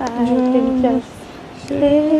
can just live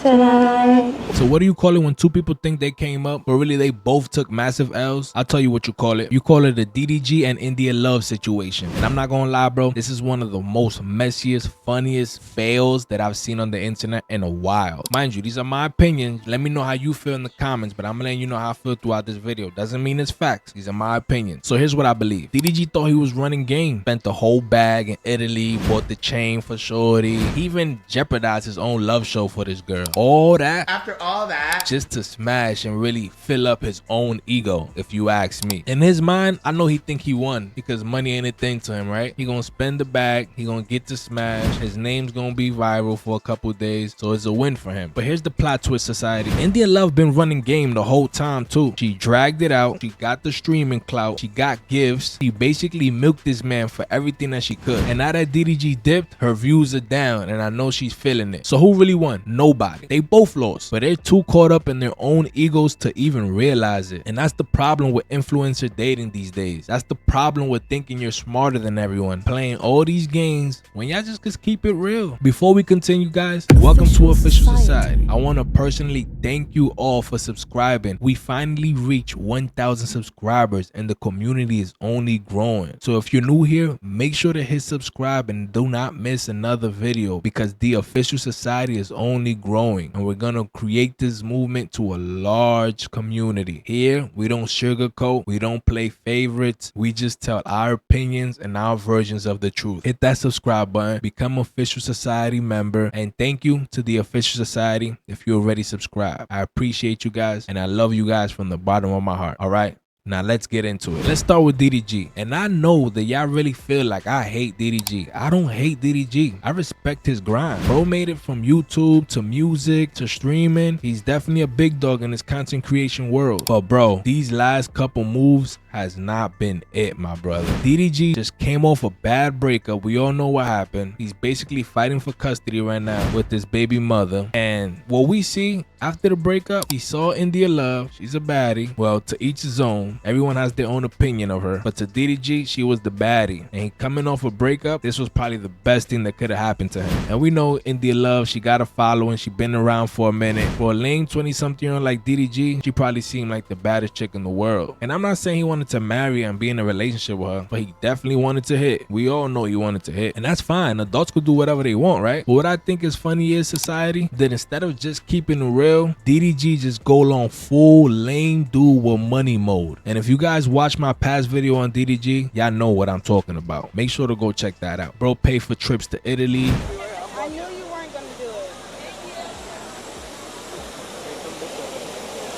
tonight. So what do you call it when two people think they came up, but really they both took massive L's? I'll tell you what you call it. You call it a DDG and India Love situation. And I'm not gonna lie, bro, this is one of the most messiest, funniest fails that I've seen on the internet in a while. Mind you, these are my opinions. Let me know how you feel in the comments, but I'm letting you know how I feel throughout this video. Doesn't mean it's facts. These are my opinions. So here's what I believe. DDG thought he was running game. Spent the whole bag in Italy, bought the chain for shorty. He even jeopardized his own love show for this girl. All that, after all that, just to smash and really fill up his own ego, if you ask me. In his mind, I know he think he won because money ain't a thing to him, right? He gonna spend the bag, he gonna get to smash, his name's gonna be viral for a couple days, so it's a win for him. But here's the plot twist, society. India Love been running game the whole time too. She dragged it out, she got the streaming clout, she got gifts, she basically milked this man for everything that she could. And now that DDG dipped, her views are down, and I know she's feeling it. So who really won? Nobody. They both lost, but they're too caught up in their own egos to even realize it. And that's the problem with influencer dating these days. That's the problem with thinking you're smarter than everyone, playing all these games when y'all just keep it real. Before we continue, guys, welcome to Official Society. I want to personally thank you all for subscribing. We finally reached 1,000 subscribers and the community is only growing. So if you're new here, make sure to hit subscribe and do not miss another video because the Official Society is only growing. And we're gonna create this movement to a large community. Here, we don't sugarcoat, we don't play favorites, we just tell our opinions and our versions of the truth. Hit that subscribe button, become Official Society member, and thank you to the Official Society if you already subscribed. I appreciate you guys and I love you guys from the bottom of my heart. All right. Now let's get into it. Let's start with DDG. And I know that y'all really feel like I hate DDG. I don't hate DDG. I respect his grind. Bro made it from YouTube to music to streaming. He's definitely a big dog in this content creation world. But bro, these last couple moves has not been it, my brother. DDG just came off a bad breakup. We all know what happened. He's basically fighting for custody right now with his baby mother. And what we see after the breakup, he saw India Love. She's a baddie. Well, to each his own. Everyone has their own opinion of her. But to DDG, she was the baddie. And he coming off a breakup, this was probably the best thing that could have happened to him. And we know India Love, she got a following. She been around for a minute. For a lame 20-something-year-old like DDG, she probably seemed like the baddest chick in the world. And I'm not saying he wanted to marry her and be in a relationship with her, but he definitely wanted to hit. We all know he wanted to hit. And that's fine. Adults could do whatever they want, right? But what I think is funny is, society, that instead of just keeping it real, DDG just go on full lame dude with money mode. And if you guys watch my past video on DDG, y'all know what I'm talking about. Make sure to go check that out. Bro paid for trips to Italy. I knew you weren't gonna do it.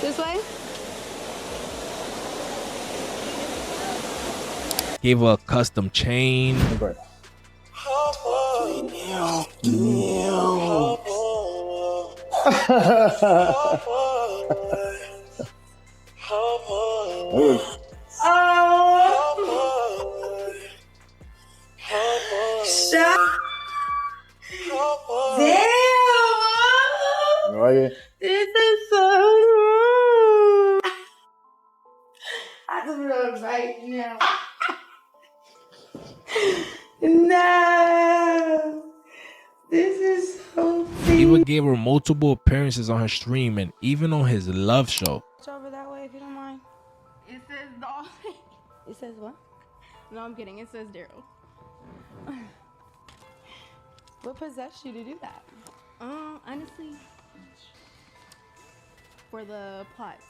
This way? Gave her a custom chain. This is so rude. I just want to bite now. No. This is so He even gave her multiple appearances on her stream and even on his love show. It's over that way if you don't mind. It says doll. It says what? No, I'm kidding. It says Daryl. What possessed you to do that? Honestly, for the plots.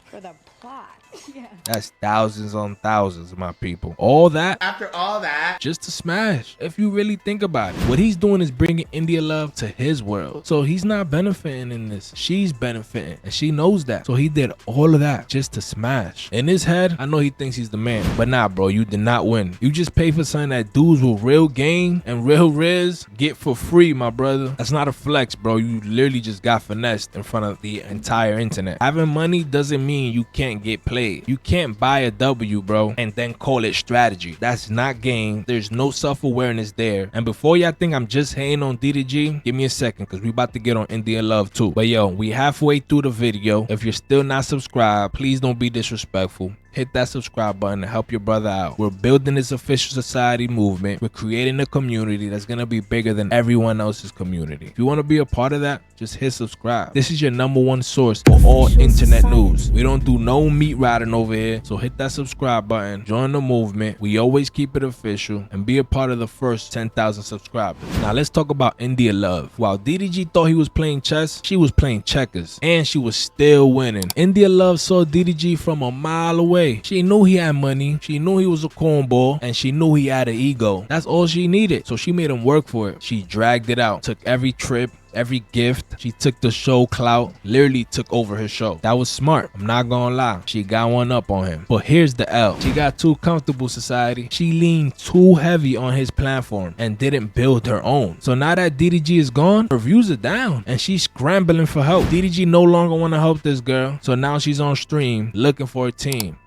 For the plot. Yeah. That's thousands on thousands, my people. All that, after all that, just to smash. If you really think about it, what he's doing is bringing India Love to his world. So he's not benefiting in this. She's benefiting, and she knows that. So he did all of that just to smash. In his head, I know he thinks he's the man, but nah, bro, you did not win. You just pay for something that dudes with real game and real riz get for free, my brother. That's not a flex, bro. You literally just got finessed in front of the entire internet. Having money doesn't mean you can't get played. You can't buy a W, bro, and then call it strategy. That's not game. There's no self-awareness there. And before y'all think I'm just hating on DDG, give me a second, because we about to get on India Love too. But yo, we halfway through the video. If you're still not subscribed, please don't be disrespectful. hit that subscribe button to help your brother out. We're building this official society movement. We're creating a community that's gonna be bigger than everyone else's community. If you want to be a part of that, just hit subscribe. This is your #1 source for all internet news. We don't do no meat riding over here, so hit that subscribe button, join the movement. We always keep it official, and be a part of the first 10,000 subscribers. Now let's talk about India Love. While DDG thought he was playing chess, she was playing checkers, and she was still winning. India Love saw DDG from a mile away. She knew he had money, she knew he was a cornball, and she knew he had an ego. That's all she needed, so she made him work for it. She dragged it out, took every trip, every gift. She took the show clout, literally took over his show. That was smart, I'm not gonna lie. She got one up on him. But here's the L. She got too comfortable, society. She leaned too heavy on his platform and didn't build her own. So now that DDG is gone, her views are down and she's scrambling for help. DDG no longer wanna help this girl, so now she's on stream looking for a team.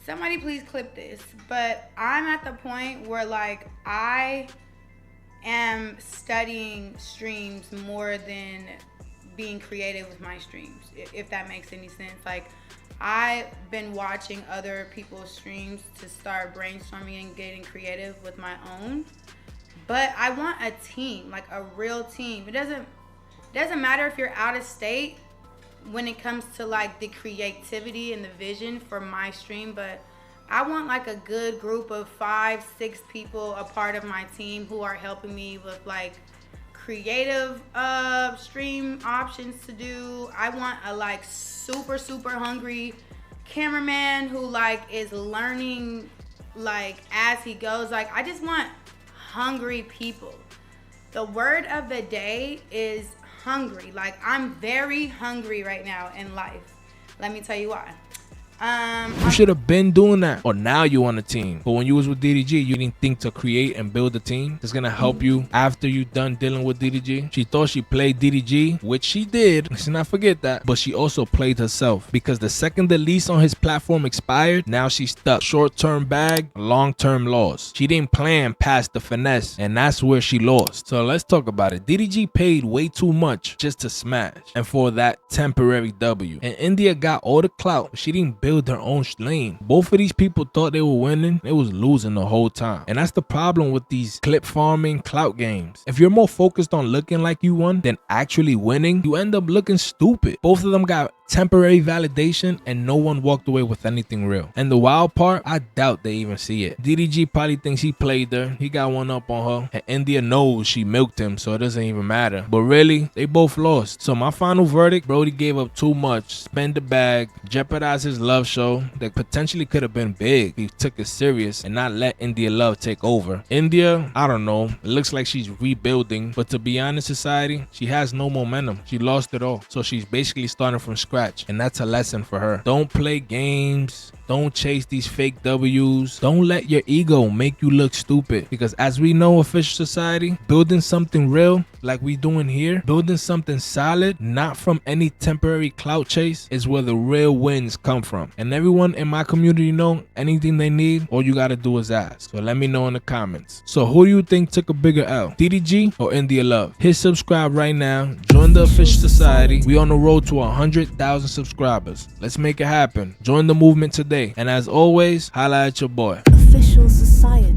Somebody please clip this. But I'm at the point where like I am studying streams more than being creative with my streams, if that makes any sense. Like, I've been watching other people's streams to start brainstorming and getting creative with my own, but I want a team, like a real team. It doesn't matter if you're out of state when it comes to like the creativity and the vision for my stream, but I want like a good group of 5-6 people a part of my team who are helping me with like creative stream options to do. I want a like super hungry cameraman who like is learning like as he goes. Like, I just want hungry people. The word of the day is hungry. Like, I'm very hungry right now in life. Let me tell you why. You should have been doing that, or now you on a team. But when you was with DDG, you didn't think to create and build a team that's gonna help you after you done dealing with DDG. She thought she played DDG, which she did, let's not forget that, but she also played herself, because the second the lease on his platform expired, now she's stuck. Short-term bag, long-term loss. She didn't plan past the finesse, and that's where she lost. So let's talk about it. DDG paid way too much just to smash, and for that temporary W. And India got all the clout, but she didn't build their own lane. Both of these people thought they were winning, they was losing the whole time. And that's the problem with these clip farming clout games. If you're more focused on looking like you won than actually winning, you end up looking stupid. Both of them got temporary validation and no one walked away with anything real. And the wild part, I doubt they even see it. DDG probably thinks he played her, he got one up on her, and India knows she milked him, so it doesn't even matter. But really, they both lost. So my final verdict, Brody gave up too much, spend the bag, jeopardized his love show that potentially could have been big if he took it serious and not let India Love take over. India, I don't know, it looks like she's rebuilding, but to be honest, society, she has no momentum. She lost it all, so she's basically starting from scratch. And that's a lesson for her. Don't play games. Don't chase these fake W's. Don't let your ego make you look stupid. Because as we know, official society, building something real like we doing here, building something solid, not from any temporary clout chase, is where the real wins come from. And everyone in my community know anything they need, all you gotta do is ask. So let me know in the comments. So who do you think took a bigger L? DDG or India Love? Hit subscribe right now. Join the official society. We on the road to 100,000 subscribers. Let's make it happen. Join the movement today. And as always, holla at your boy. Official Society.